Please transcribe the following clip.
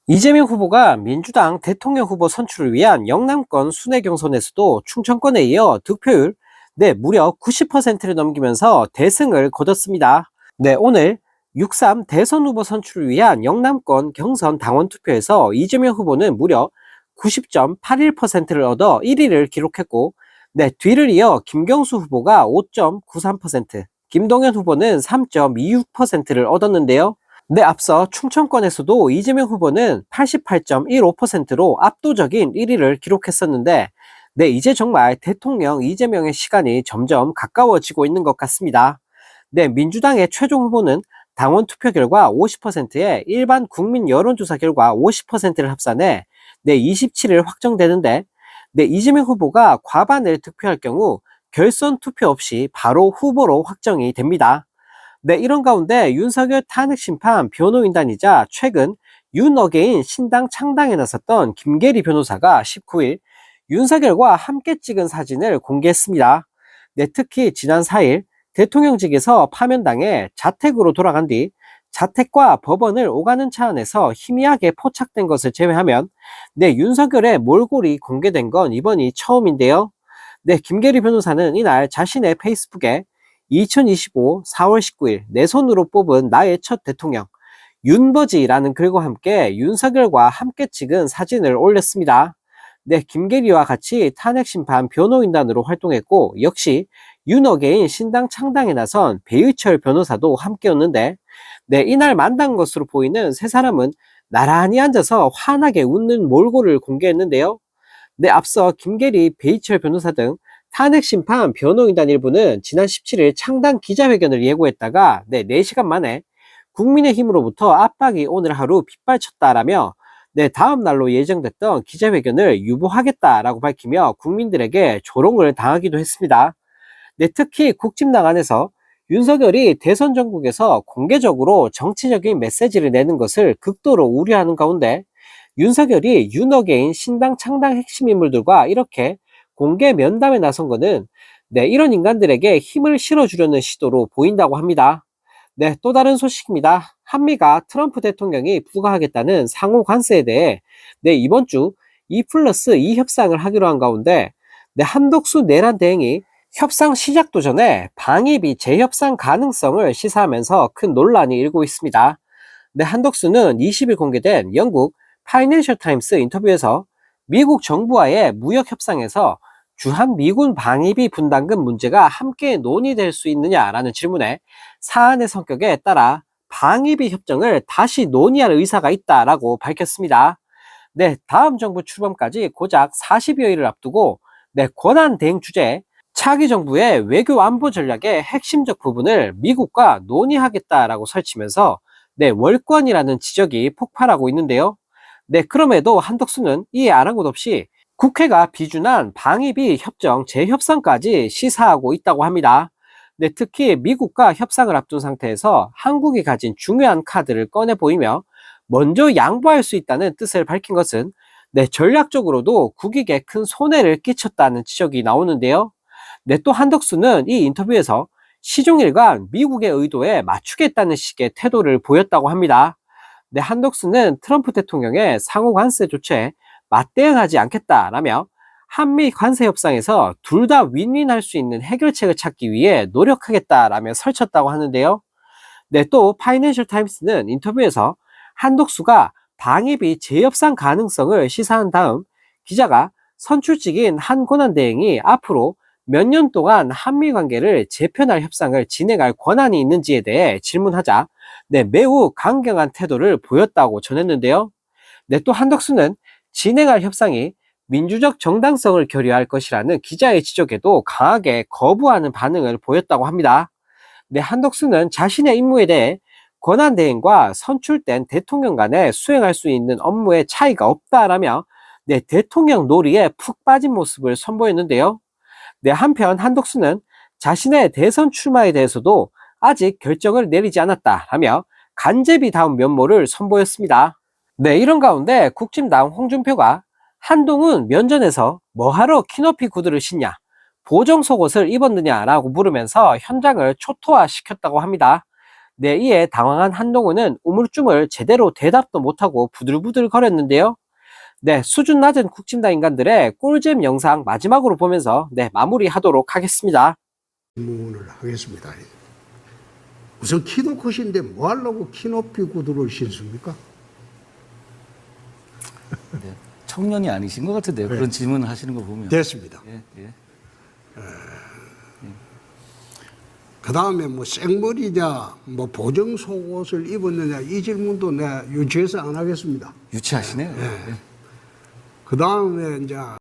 이재명 후보가 민주당 대통령 후보 선출을 위한 영남권 순회 경선에서도 충청권에 이어 득표율 무려 90%를 넘기면서 대승을 거뒀습니다. 오늘 6.3 대선 후보 선출을 위한 영남권 경선 당원 투표에서 이재명 후보는 무려 90.81%를 얻어 1위를 기록했고, 뒤를 이어 김경수 후보가 5.93%, 김동연 후보는 3.26%를 얻었는데요. 앞서 충청권에서도 이재명 후보는 88.15%로 압도적인 1위를 기록했었는데, 이제 정말 대통령 이재명의 시간이 점점 가까워지고 있는 것 같습니다. 민주당의 최종 후보는 당원 투표 결과 50%에 일반 국민 여론조사 결과 50%를 합산해 27일 확정되는데, 이재명 후보가 과반을 득표할 경우 결선 투표 없이 바로 후보로 확정이 됩니다. 이런 가운데 윤석열 탄핵 심판 변호인단이자 최근 윤어게인 신당 창당에 나섰던 김계리 변호사가 19일 윤석열과 함께 찍은 사진을 공개했습니다. 특히 지난 4일 대통령직에서 파면당해 자택으로 돌아간 뒤 자택과 법원을 오가는 차 안에서 희미하게 포착된 것을 제외하면 윤석열의 몰골이 공개된 건 이번이 처음인데요. 김계리 변호사는 이날 자신의 페이스북에 2025 4월 19일 내 손으로 뽑은 나의 첫 대통령 윤버지라는 글과 함께 윤석열과 함께 찍은 사진을 올렸습니다. 김계리와 같이 탄핵심판 변호인단으로 활동했고, 역시 윤어게인 신당 창당에 나선 배의철 변호사도 함께였는데, 이날 만난 것으로 보이는 세 사람은 나란히 앉아서 환하게 웃는 몰골을 공개했는데요. 앞서 김계리, 배의철 변호사 등 탄핵심판 변호인단 일부는 지난 17일 창당 기자회견을 예고했다가 4시간 만에 국민의힘으로부터 압박이 오늘 하루 빗발쳤다라며 다음 날로 예정됐던 기자회견을 유보하겠다라고 밝히며 국민들에게 조롱을 당하기도 했습니다. 특히 국진당 안에서 윤석열이 대선 전국에서 공개적으로 정치적인 메시지를 내는 것을 극도로 우려하는 가운데, 윤석열이 윤어게인 신당 창당 핵심 인물들과 이렇게 공개 면담에 나선 것은 이런 인간들에게 힘을 실어주려는 시도로 보인다고 합니다. 또 다른 소식입니다. 한미가 트럼프 대통령이 부과하겠다는 상호 관세에 대해 이번 주 2+2 협상을 하기로 한 가운데 한덕수 내란 대행이 협상 시작도 전에 방위비 재협상 가능성을 시사하면서 큰 논란이 일고 있습니다. 한덕수는 20일 공개된 영국 파이낸셜 타임스 인터뷰에서 미국 정부와의 무역 협상에서 주한 미군 방위비 분담금 문제가 함께 논의될 수 있느냐라는 질문에 사안의 성격에 따라 방위비 협정을 다시 논의할 의사가 있다라고 밝혔습니다. 다음 정부 출범까지 고작 40여일을 앞두고 권한 대행 주제, 차기 정부의 외교 안보 전략의 핵심적 부분을 미국과 논의하겠다라고 설치면서 월권이라는 지적이 폭발하고 있는데요. 그럼에도 한덕수는 이에 아랑곳 없이 국회가 비준한 방위비 협정 재협상까지 시사하고 있다고 합니다. 특히 미국과 협상을 앞둔 상태에서 한국이 가진 중요한 카드를 꺼내 보이며 먼저 양보할 수 있다는 뜻을 밝힌 것은 전략적으로도 국익에 큰 손해를 끼쳤다는 지적이 나오는데요. 또 한덕수는 이 인터뷰에서 시종일관 미국의 의도에 맞추겠다는 식의 태도를 보였다고 합니다. 한덕수는 트럼프 대통령의 상호 관세 조치에 맞대응하지 않겠다라며 한미 관세 협상에서 둘 다 윈윈할 수 있는 해결책을 찾기 위해 노력하겠다라며 설쳤다고 하는데요. 또 파이낸셜 타임스는 인터뷰에서 한덕수가 방위비 재협상 가능성을 시사한 다음 기자가 선출직인 한 권한대행이 앞으로 몇 년 동안 한미 관계를 재편할 협상을 진행할 권한이 있는지에 대해 질문하자 매우 강경한 태도를 보였다고 전했는데요. 또 한덕수는 진행할 협상이 민주적 정당성을 결여할 것이라는 기자의 지적에도 강하게 거부하는 반응을 보였다고 합니다. 한덕수는 자신의 임무에 대해 권한대행과 선출된 대통령 간에 수행할 수 있는 업무의 차이가 없다라며 대통령 놀이에 푹 빠진 모습을 선보였는데요. 한편 한덕수는 자신의 대선 출마에 대해서도 아직 결정을 내리지 않았다라며 간제비다운 면모를 선보였습니다. 이런 가운데 국진당 홍준표가 한동훈 면전에서 뭐하러 키높이 구두를 신냐, 보정 속옷을 입었느냐라고 물으면서 현장을 초토화시켰다고 합니다. 네, 이에 당황한 한동훈은 우물쭈물 제대로 대답도 못하고 부들부들 거렸는데요. 네, 수준 낮은 국진당 인간들의 꿀잼 영상 마지막으로 보면서 네, 마무리하도록 하겠습니다. 질문을 하겠습니다. 우선 키도 크신데 뭐 하려고 키 높이 구두를 신습니까? 네, 청년이 아니신 것 같은데요. 그런 질문을 하시는 거 보면. 됐습니다. 예, 예. 그 다음에 뭐 생머리냐, 뭐 보정 속옷을 입었느냐, 이 질문도 내가 유치해서 안 하겠습니다. 유치하시네요. 예. 그 다음에 이제